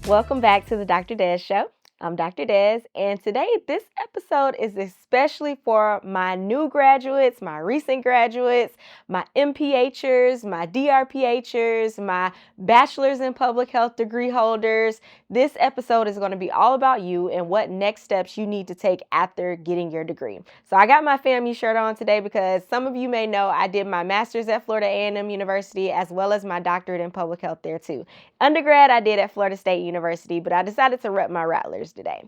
Welcome back to the Dr. Des Show. I'm Dr. Des, and today this episode is especially for my new graduates, my recent graduates, my MPHers, my DrPHers, my bachelor's in public health degree holders. This episode is going to be all about you and what next steps you need to take after getting your degree. So I got my FAMU shirt on today because some of you may know I did my master's at Florida A&M University as well as my doctorate in public health there too. Undergrad I did at Florida State University, but I decided to rep my Rattlers today.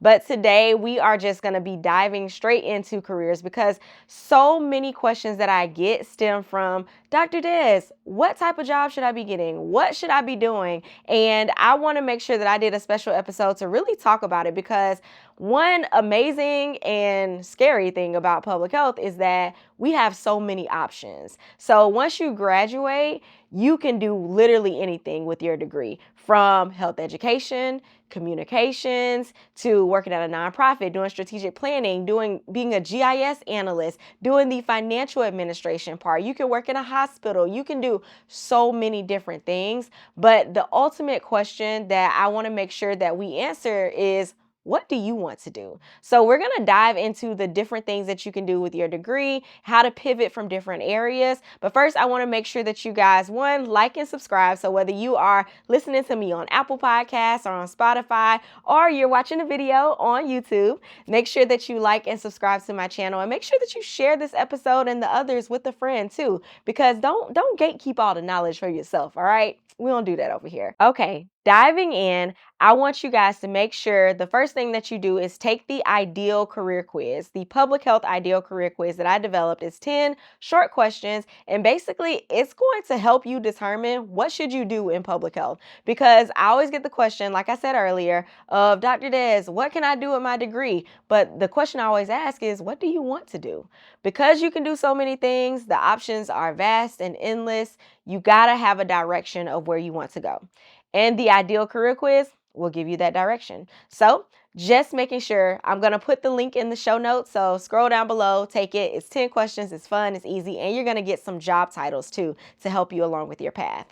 But today we are just going to be diving straight into careers because so many questions that I get stem from Dr. Des, what type of job should I be getting? What should I be doing? And I want to make sure that I did a special episode to really talk about it because one amazing and scary thing about public health is that we have so many options. So once you graduate, you can do literally anything with your degree, from health education, communications, to working at a nonprofit, doing strategic planning, being a GIS analyst, doing the financial administration part. You can work in a hospital. You can do so many different things. But the ultimate question that I want to make sure that we answer is, what do you want to do? So we're going to dive into the different things that you can do with your degree, how to pivot from different areas. But first, I want to make sure that you guys, one, like and subscribe. So whether you are listening to me on Apple Podcasts or on Spotify, or you're watching a video on YouTube, make sure that you like and subscribe to my channel, and make sure that you share this episode and the others with a friend too, because don't gatekeep all the knowledge for yourself. All right. We don't do that over here. Okay, diving in, I want you guys to make sure the first thing that you do is take the ideal career quiz. The public health ideal career quiz that I developed is 10 short questions, and basically it's going to help you determine what should you do in public health. Because I always get the question, like I said earlier, of Dr. Des, what can I do with my degree? But the question I always ask is, what do you want to do? Because you can do so many things, the options are vast and endless. You gotta have a direction of where you want to go. And the ideal career quiz will give you that direction. So just making sure, I'm going to put the link in the show notes. So scroll down below, take it. It's 10 questions. It's fun. It's easy. And you're going to get some job titles too to help you along with your path.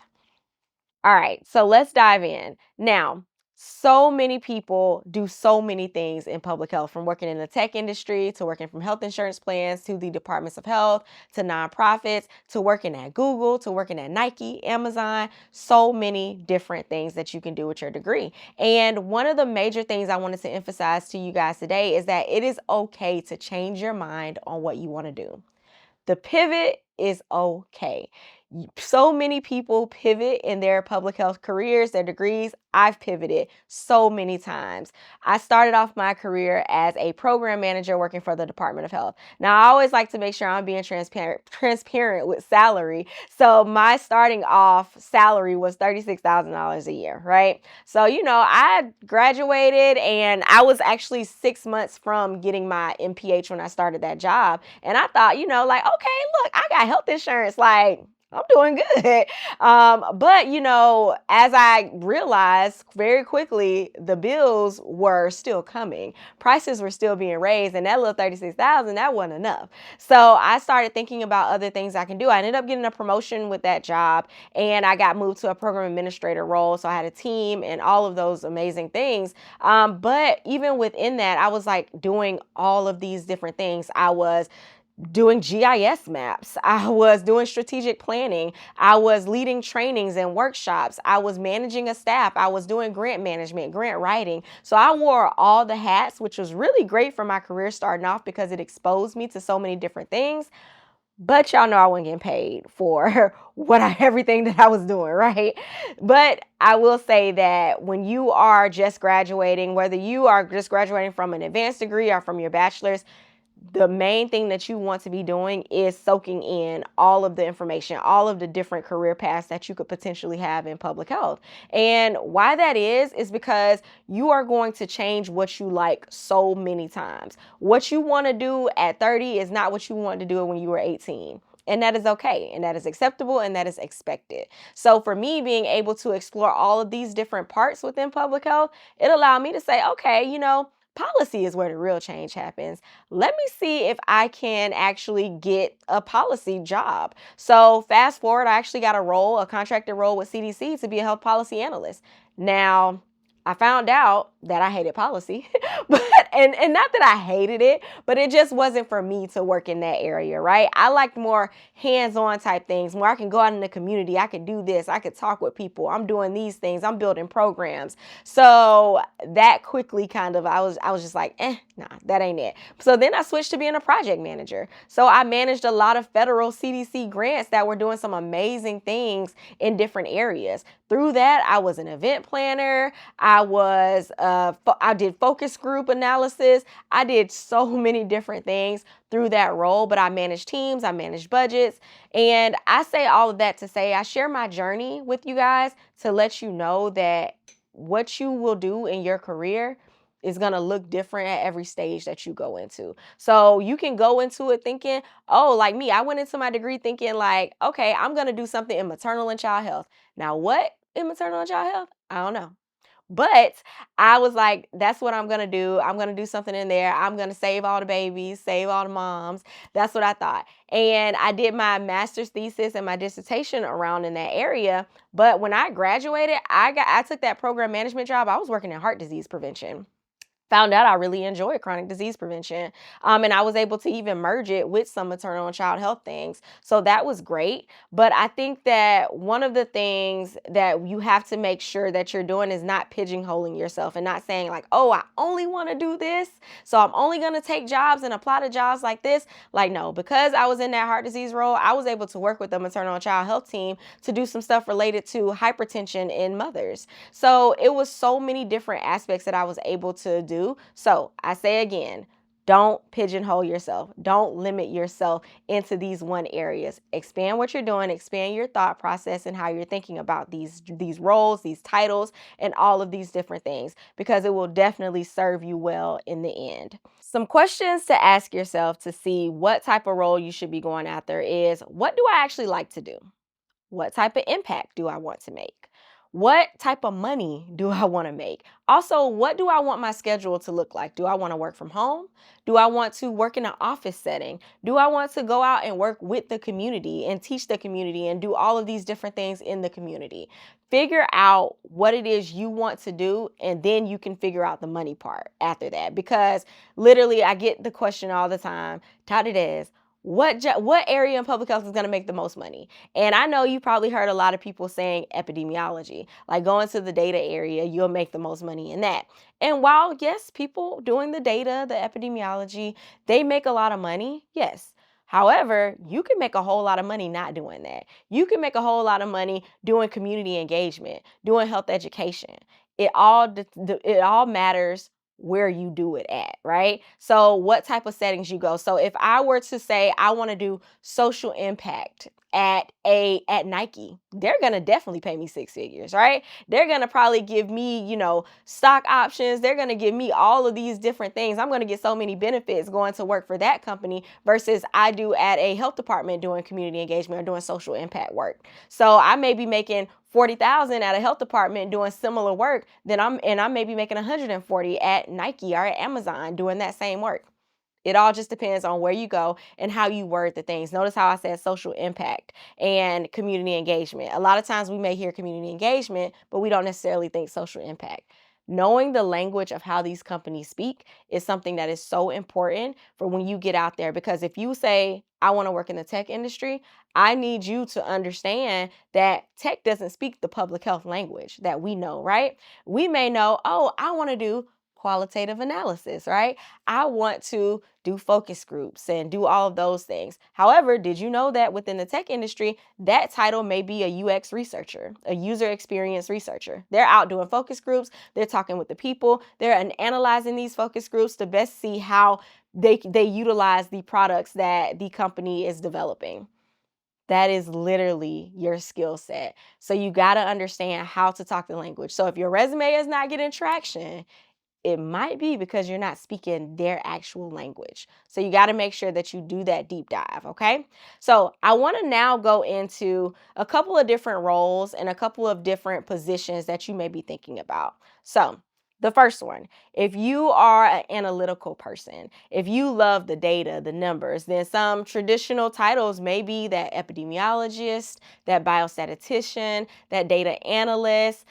All right, so let's dive in. Now, so many people do so many things in public health, from working in the tech industry to working from health insurance plans to the departments of health to nonprofits to working at Google to working at Nike, Amazon, so many different things that you can do with your degree. And one of the major things I wanted to emphasize to you guys today is that it is okay to change your mind on what you want to do. The pivot is okay. So many people pivot in their public health careers, their degrees. I've pivoted so many times. I started off my career as a program manager working for the Department of Health. Now, I always like to make sure I'm being transparent with salary. So my starting off salary was $36,000 a year, right? So, I graduated and I was actually 6 months from getting my MPH when I started that job. And I thought, okay, look, I got health insurance. Like, I'm doing good. But as I realized very quickly, the bills were still coming. Prices were still being raised, and that little $36,000, that wasn't enough. So I started thinking about other things I can do. I ended up getting a promotion with that job, and I got moved to a program administrator role. So I had a team and all of those amazing things. But even within that, I was like doing all of these different things. I was doing GIS maps. I was doing strategic planning. I was leading trainings and workshops. I was managing a staff. I was doing grant management, grant writing. So I wore all the hats, which was really great for my career starting off because it exposed me to so many different things. But y'all know I wasn't getting paid for everything that I was doing, right? But I will say that when you are just graduating, whether you are just graduating from an advanced degree or from your bachelor's, the main thing that you want to be doing is soaking in all of the information, all of the different career paths that you could potentially have in public health. And why that is because you are going to change what you like so many times. What you want to do at 30 is not what you wanted to do when you were 18. And that is okay, and that is acceptable, and that is expected. So for me, being able to explore all of these different parts within public health, it allowed me to say, okay, policy is where the real change happens. Let me see if I can actually get a policy job. So fast forward, I actually got a contracted role with CDC to be a health policy analyst. Now, I found out that I hated policy, but and not that I hated it, but it just wasn't for me to work in that area, right? I liked more hands-on type things, where I can go out in the community, I could do this, I could talk with people, I'm doing these things, I'm building programs. So that quickly kind of, I was just like, nah, that ain't it. So then I switched to being a project manager. So I managed a lot of federal CDC grants that were doing some amazing things in different areas. Through that, I was an event planner. I did focus group analysis. I did so many different things through that role, but I managed teams, I managed budgets. And I say all of that to say I share my journey with you guys to let you know that what you will do in your career is going to look different at every stage that you go into. So you can go into it thinking, oh, like me, I went into my degree thinking like, okay, I'm going to do something in maternal and child health. Now, what in maternal and child health? I don't know. But I was like, that's what I'm going to do. I'm going to do something in there. I'm going to save all the babies, save all the moms. That's what I thought. And I did my master's thesis and my dissertation around in that area. But when I graduated, I took that program management job. I was working in heart disease prevention. Found out I really enjoyed chronic disease prevention. And I was able to even merge it with some maternal and child health things. So that was great. But I think that one of the things that you have to make sure that you're doing is not pigeonholing yourself and not saying like, oh, I only want to do this, so I'm only going to take jobs and apply to jobs like this. Like, no, because I was in that heart disease role, I was able to work with the maternal and child health team to do some stuff related to hypertension in mothers. So it was so many different aspects that I was able to do. So I say again, don't pigeonhole yourself. Don't limit yourself into these one areas. Expand what you're doing, expand your thought process and how you're thinking about these roles, these titles, and all of these different things, because it will definitely serve you well in the end. Some questions to ask yourself to see what type of role you should be going after is, what do I actually like to do? What type of impact do I want to make? What type of money do I want to make? Also, what do I want my schedule to look like? Do I want to work from home? Do I want to work in an office setting? Do I want to go out and work with the community and teach the community and do all of these different things in the community? Figure out what it is you want to do, and then you can figure out the money part after that. Because literally, I get the question all the time, Taught it as, what area in public health is going to make the most money? And I know you probably heard a lot of people saying epidemiology, like going to the data area, you'll make the most money in that. And while, yes, people doing the data, the epidemiology, they make a lot of money, yes. However, you can make a whole lot of money not doing that. You can make a whole lot of money doing community engagement, doing health education. It all matters where you do it at, right? So what type of settings you go. So if I were to say I want to do social impact at Nike, they're going to definitely pay me six figures, right? They're going to probably give me, stock options. They're going to give me all of these different things. I'm going to get so many benefits going to work for that company versus I do at a health department doing community engagement or doing social impact work. So I may be making 40,000 at a health department doing similar work, then I'm maybe making 140 at Nike or at Amazon doing that same work. It all just depends on where you go and how you word the things. Notice how I said social impact and community engagement. A lot of times we may hear community engagement, but we don't necessarily think social impact. Knowing the language of how these companies speak is something that is so important for when you get out there. Because if you say, I want to work in the tech industry, I need you to understand that tech doesn't speak the public health language that we know, right? We may know, oh, I want to do qualitative analysis, right? I want to do focus groups and do all of those things. However, did you know that within the tech industry, that title may be a UX researcher, a user experience researcher? They're out doing focus groups. They're talking with the people. They're analyzing these focus groups to best see how they utilize the products that the company is developing. That is literally your skill set. So you got to understand how to talk the language. So if your resume is not getting traction, it might be because you're not speaking their actual language. So you got to make sure that you do that deep dive, okay? So I want to now go into a couple of different roles and a couple of different positions that you may be thinking about. So The first one, if you are an analytical person, if you love the data, the numbers, then some traditional titles may be that epidemiologist, that biostatistician, that data analyst,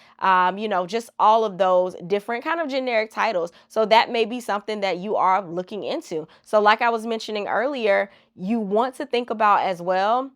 just all of those different kind of generic titles. So that may be something that you are looking into. So like I was mentioning earlier, you want to think about as well,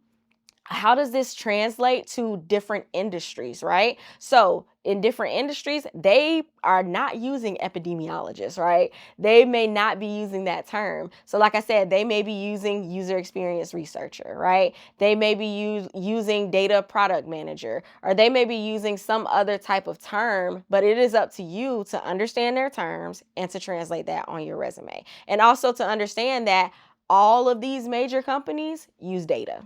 how does this translate to different industries, right? So in different industries, they are not using epidemiologists, right? They may not be using that term. So like I said, they may be using user experience researcher, right? They may be using data product manager, or they may be using some other type of term, but it is up to you to understand their terms and to translate that on your resume. And also to understand that all of these major companies use data.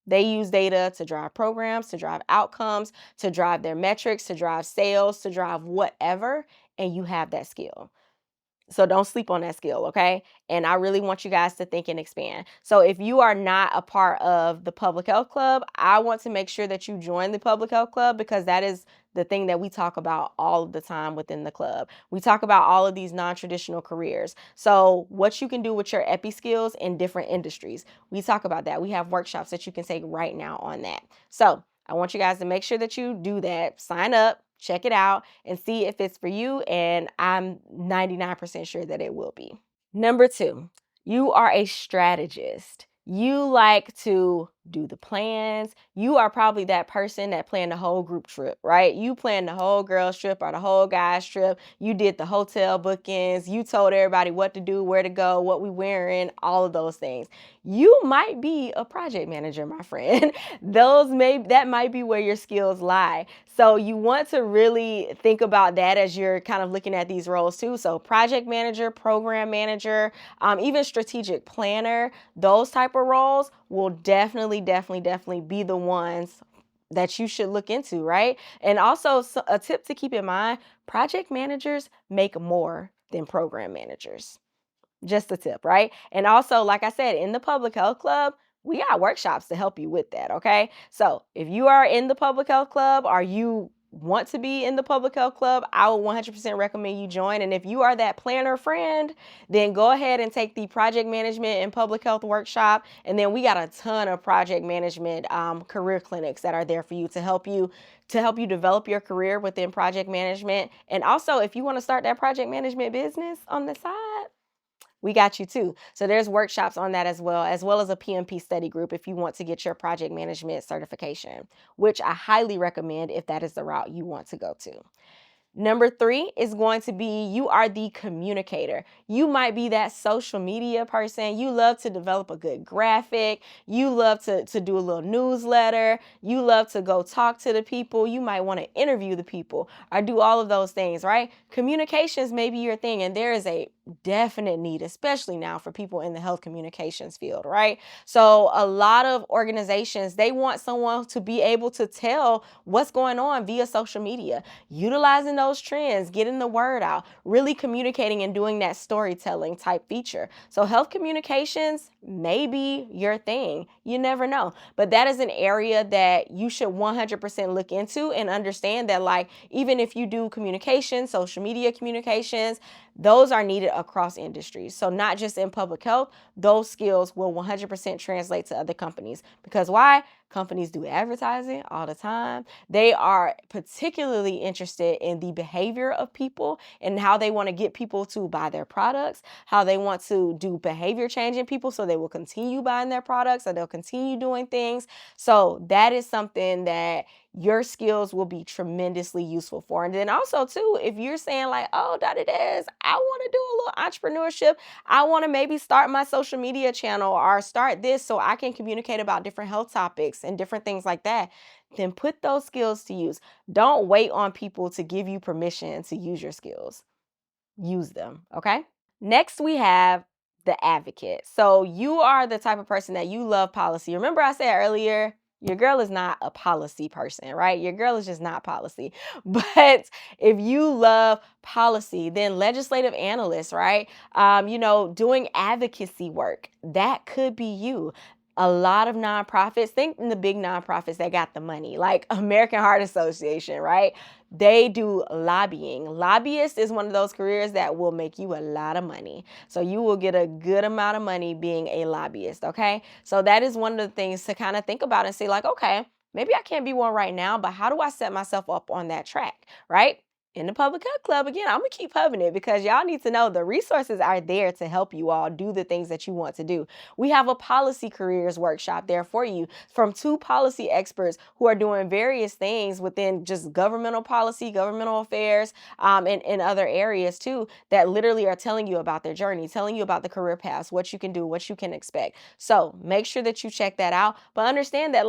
They use data to drive programs, to drive outcomes, to drive their metrics, to drive sales, to drive whatever, and you have that skill. So don't sleep on that skill, okay? And I really want you guys to think and expand. So if you are not a part of the public health club, I want to make sure that you join the public health club, because that is the thing that we talk about all of the time within the club. We talk about all of these non-traditional careers. So what you can do with your epi skills in different industries. We talk about that. We have workshops that you can take right now on that. So I want you guys to make sure that you do that. Sign up, check it out, and see if it's for you. And I'm 99% sure that it will be. Number two, you are a strategist. You like to do the plans. You are probably that person that planned the whole group trip, right? You planned the whole girls trip or the whole guys trip. You did the hotel bookings. You told everybody what to do, where to go, what we wearing, all of those things. You might be a project manager, my friend. That might be where your skills lie. So you want to really think about that as you're kind of looking at these roles too. So project manager, program manager, even strategic planner, those type of roles will definitely be the ones that you should look into, right? And also a tip to keep in mind, project managers make more than program managers. Just a tip, right? And also, like I said, in the public health club, we got workshops to help you with that, okay? So if you are in the public health club or you want to be in the public health club, I would 100% recommend you join. And if you are that planner friend, then go ahead and take the project management and public health workshop. And then we got a ton of project management career clinics that are there for you to help you develop your career within project management. And also, if you want to start that project management business on the side, we got you too. So there's workshops on that as well as a PMP study group if you want to get your project management certification, which I highly recommend if that is the route you want to go to. Number three is going to be, you are the communicator. You might be that social media person. You love to develop a good graphic. You love to do a little newsletter. You love to go talk to the people. You might want to interview the people or do all of those things, right? Communications may be your thing, and there is a definite need, especially now for people in the health communications field, right? So a lot of organizations, they want someone to be able to tell what's going on via social media, utilizing those trends, getting the word out, really communicating and doing that storytelling type feature. So health communications may be your thing. You never know. But that is an area that you should 100% look into and understand that, like, even if you do communication, social media communications, those are needed across industries. So not just in public health, those skills will 100% translate to other companies. Because why? Companies do advertising all the time. They are particularly interested in the behavior of people and how they want to get people to buy their products, how they want to do behavior change in people so they will continue buying their products or they'll continue doing things. So that is something that your skills will be tremendously useful for. And then also too, if you're saying like, oh, Dr. Des, I want to do a little entrepreneurship. I want to maybe start my social media channel or start this so I can communicate about different health topics and different things like that. Then put those skills to use. Don't wait on people to give you permission to use your skills. Use them, okay? Next, we have the advocate. So you are the type of person that you love policy. Remember I said earlier, your girl is not a policy person, right? Your girl is just not policy. But if you love policy, then legislative analyst, right? Doing advocacy work, that could be you. A lot of nonprofits, think in the big nonprofits that got the money, like American Heart Association, right? They do lobbying. Lobbyist is one of those careers that will make you a lot of money. So you will get a good amount of money being a lobbyist, okay? So that is one of the things to kind of think about and see, like, okay, maybe I can't be one right now, but how do I set myself up on that track, right? In the Public Health Club, again, I'm gonna keep hubbing it because y'all need to know the resources are there to help you all do the things that you want to do. We have a policy careers workshop there for you from two policy experts who are doing various things within just governmental policy, governmental affairs, and other areas too, that literally are telling you about their journey, telling you about the career paths, what you can do, what you can expect. So make sure that you check that out. But understand that,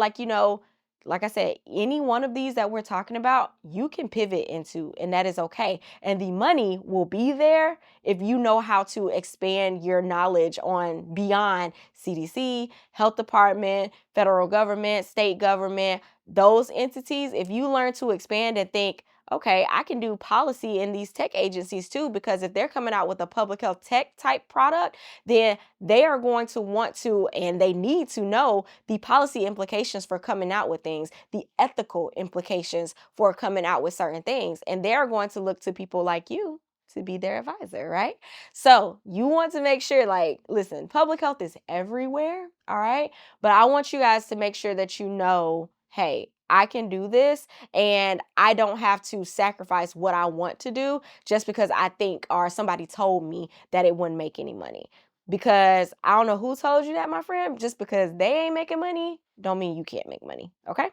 like I said, any one of these that we're talking about, you can pivot into, and that is okay. And the money will be there if you know how to expand your knowledge on beyond CDC, health department, federal government, state government, those entities. If you learn to expand and think, okay, I can do policy in these tech agencies too, because if they're coming out with a public health tech type product, then they are going to want to, and they need to know the policy implications for coming out with things, the ethical implications for coming out with certain things. And they're going to look to people like you to be their advisor, right? So you want to make sure, like, listen, public health is everywhere, all right? But I want you guys to make sure that you know, hey, I can do this and I don't have to sacrifice what I want to do just because I think or somebody told me that it wouldn't make any money. Because I don't know who told you that, my friend. Just because they ain't making money, don't mean you can't make money. Okay?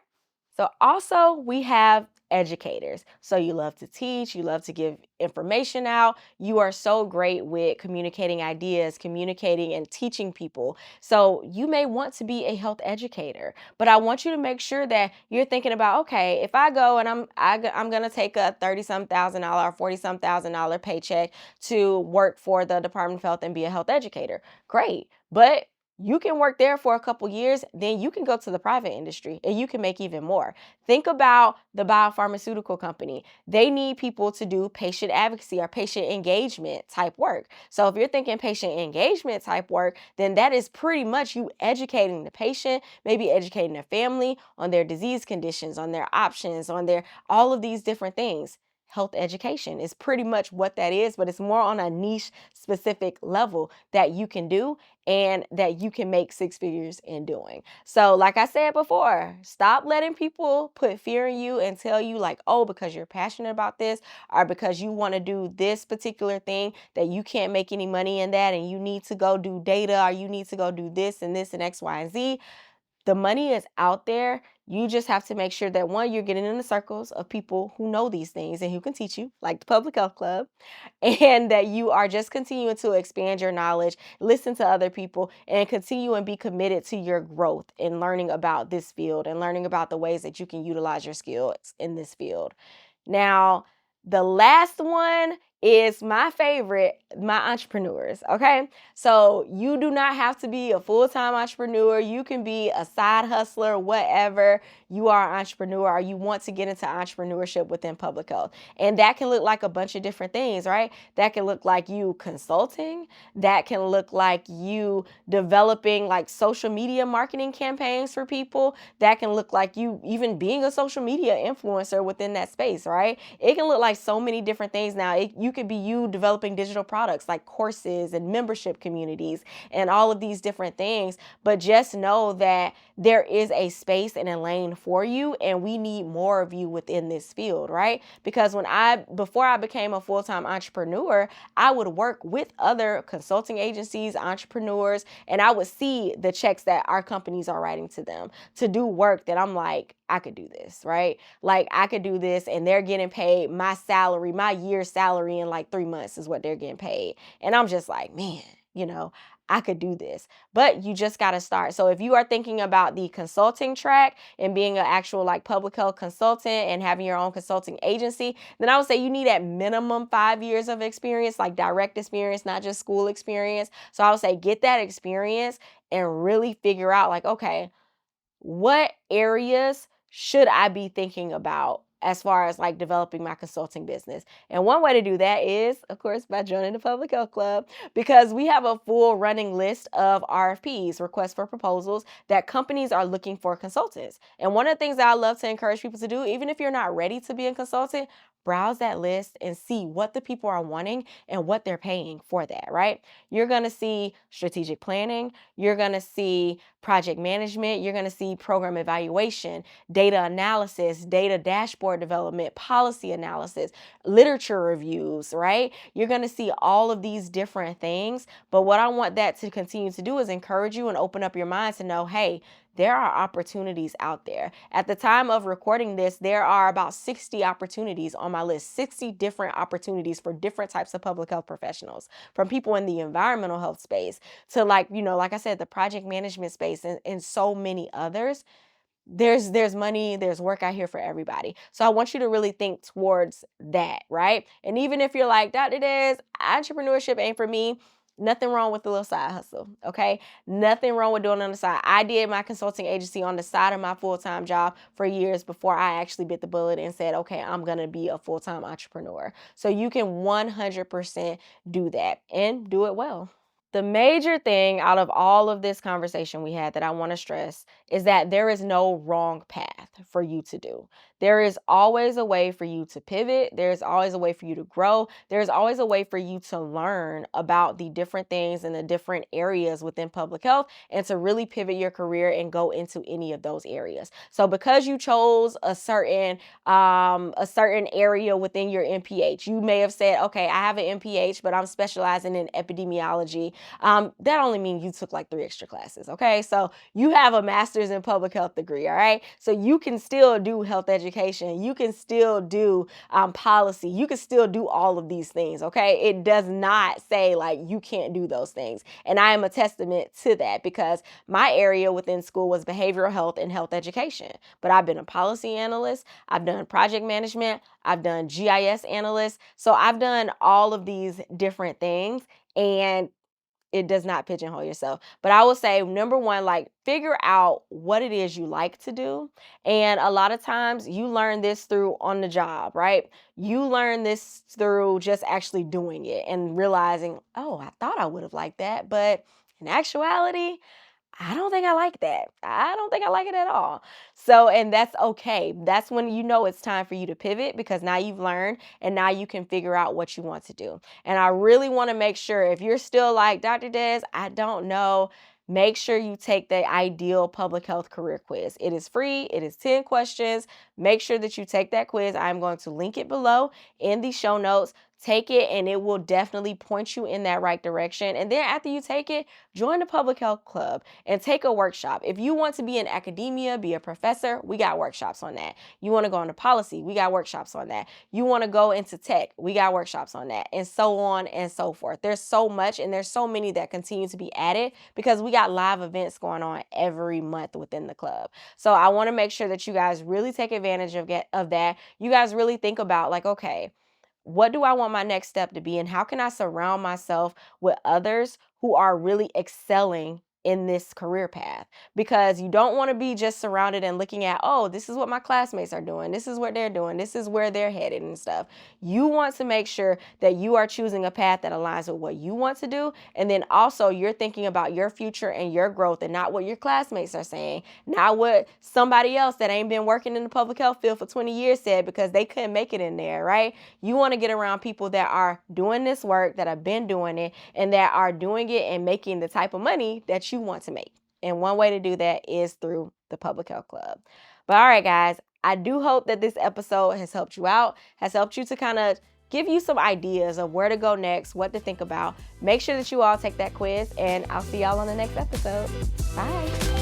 So also we have educators. So you love to teach, you love to give information out. You are so great with communicating ideas, communicating and teaching people. So you may want to be a health educator, but I want you to make sure that you're thinking about, okay, if I go and I'm going to take a 30 some thousand dollar or 40 some thousand dollar paycheck to work for the Department of Health and be a health educator. Great. But you can work there for a couple years, then you can go to the private industry and you can make even more. Think about the biopharmaceutical company. They need people to do patient advocacy or patient engagement type work. So if you're thinking patient engagement type work, then that is pretty much you educating the patient, maybe educating the family on their disease conditions, on their options, on their all of these different things. Health education is pretty much what that is, but it's more on a niche specific level that you can do and that you can make six figures in doing. So, like I said before, stop letting people put fear in you and tell you, like, oh, because you're passionate about this or because you want to do this particular thing, that you can't make any money in that and you need to go do data or you need to go do this and this and X, Y, and Z. The money is out there. You just have to make sure that one, you're getting in the circles of people who know these things and who can teach you, like the Public Health Club, and that you are just continuing to expand your knowledge, listen to other people, and continue and be committed to your growth in learning about this field and learning about the ways that you can utilize your skills in this field. Now, the last one is my favorite, my entrepreneurs. Okay. So you do not have to be a full-time entrepreneur. You can be a side hustler, whatever. You are an entrepreneur or you want to get into entrepreneurship within public health. And that can look like a bunch of different things, right? That can look like you consulting. That can look like you developing like social media marketing campaigns for people. That can look like you even being a social media influencer within that space, right? It can look like so many different things now. You could be you developing digital products like courses and membership communities and all of these different things. But just know that there is a space and a lane for you, and we need more of you within this field, right? Because before I became a full-time entrepreneur, I would work with other consulting agencies, entrepreneurs, and I would see the checks that our companies are writing to them to do work that I'm like, I could do this, right? Like I could do this and they're getting paid my salary, my year's salary in like 3 months is what they're getting paid. And I'm just like, man, I could do this, but you just got to start. So if you are thinking about the consulting track and being an actual like public health consultant and having your own consulting agency, then I would say you need at minimum 5 years of experience, like direct experience, not just school experience. So I would say get that experience and really figure out like, okay, what areas should I be thinking about as far as like developing my consulting business. And one way to do that is, of course, by joining the Public Health Club, because we have a full running list of RFPs, requests for proposals, that companies are looking for consultants. And one of the things that I love to encourage people to do, even if you're not ready to be a consultant, browse that list and see what the people are wanting and what they're paying for that, right? You're going to see strategic planning, you're going to see project management, you're going to see program evaluation, data analysis, data dashboard development, policy analysis, literature reviews, right? You're going to see all of these different things. But what I want that to continue to do is encourage you and open up your mind to know, hey, there are opportunities out there. At the time of recording this, there are about 60 opportunities on my list, 60 different opportunities for different types of public health professionals, from people in the environmental health space to, like, like I said, the project management space, and so many others. There's money, there's work out here for everybody. So I want you to really think towards that, right? And even if you're like, Dr. Des, entrepreneurship ain't for me, nothing wrong with the little side hustle, okay? Nothing wrong with doing it on the side. I did my consulting agency on the side of my full-time job for years before I actually bit the bullet and said, okay, I'm gonna be a full-time entrepreneur. So you can 100% do that and do it well. The major thing out of all of this conversation we had that I want to stress is that there is no wrong path for you to do. There is always a way for you to pivot. There's always a way for you to grow. There's always a way for you to learn about the different things in the different areas within public health and to really pivot your career and go into any of those areas. So because you chose a certain area within your MPH, you may have said, okay, I have an MPH, but I'm specializing in epidemiology. That only means you took like 3 extra classes, okay? So you have a master's in public health degree, all right? So you can still do health education. You can still do policy. You can still do all of these things, okay? It does not say like you can't do those things. And I am a testament to that because my area within school was behavioral health and health education. But I've been a policy analyst. I've done project management. I've done GIS analyst. So I've done all of these different things, and it does not pigeonhole yourself. But I will say, number one, like, figure out what it is you like to do. And a lot of times you learn this through on the job, right? You learn this through just actually doing it and realizing, oh, I thought I would have liked that. But in actuality, I don't think I like that. I don't think I like it at all. So, and that's okay. That's when you know it's time for you to pivot because now you've learned and now you can figure out what you want to do. And I really want to make sure if you're still like, Dr. Des, I don't know, make sure you take the Ideal Public Health Career Quiz. It is free. It is 10 questions. Make sure that you take that quiz. I'm going to link it below in the show notes. Take it and it will definitely point you in that right direction. And then after you take it, join the Public Health Club and take a workshop. If you want to be in academia, be a professor, we got workshops on that. You want to go into policy, we got workshops on that. You want to go into tech, we got workshops on that, and so on and so forth. There's so much and there's so many that continue to be added because we got live events going on every month within the club. So I want to make sure that you guys really take advantage of that. You guys really think about like, okay, what do I want my next step to be? And how can I surround myself with others who are really excelling in this career path? Because you don't want to be just surrounded and looking at, oh, this is what my classmates are doing. This is what they're doing. This is where they're headed and stuff. You want to make sure that you are choosing a path that aligns with what you want to do. And then also you're thinking about your future and your growth and not what your classmates are saying, not what somebody else that ain't been working in the public health field for 20 years said because they couldn't make it in there, right? You want to get around people that are doing this work, that have been doing it, and that are doing it and making the type of money that you want to make. And one way to do that is through the Public Health Club. But all right, guys, I do hope that this episode has helped you out, has helped you to kind of give you some ideas of where to go next, what to think about. Make sure that you all take that quiz, and I'll see y'all on the next episode. Bye.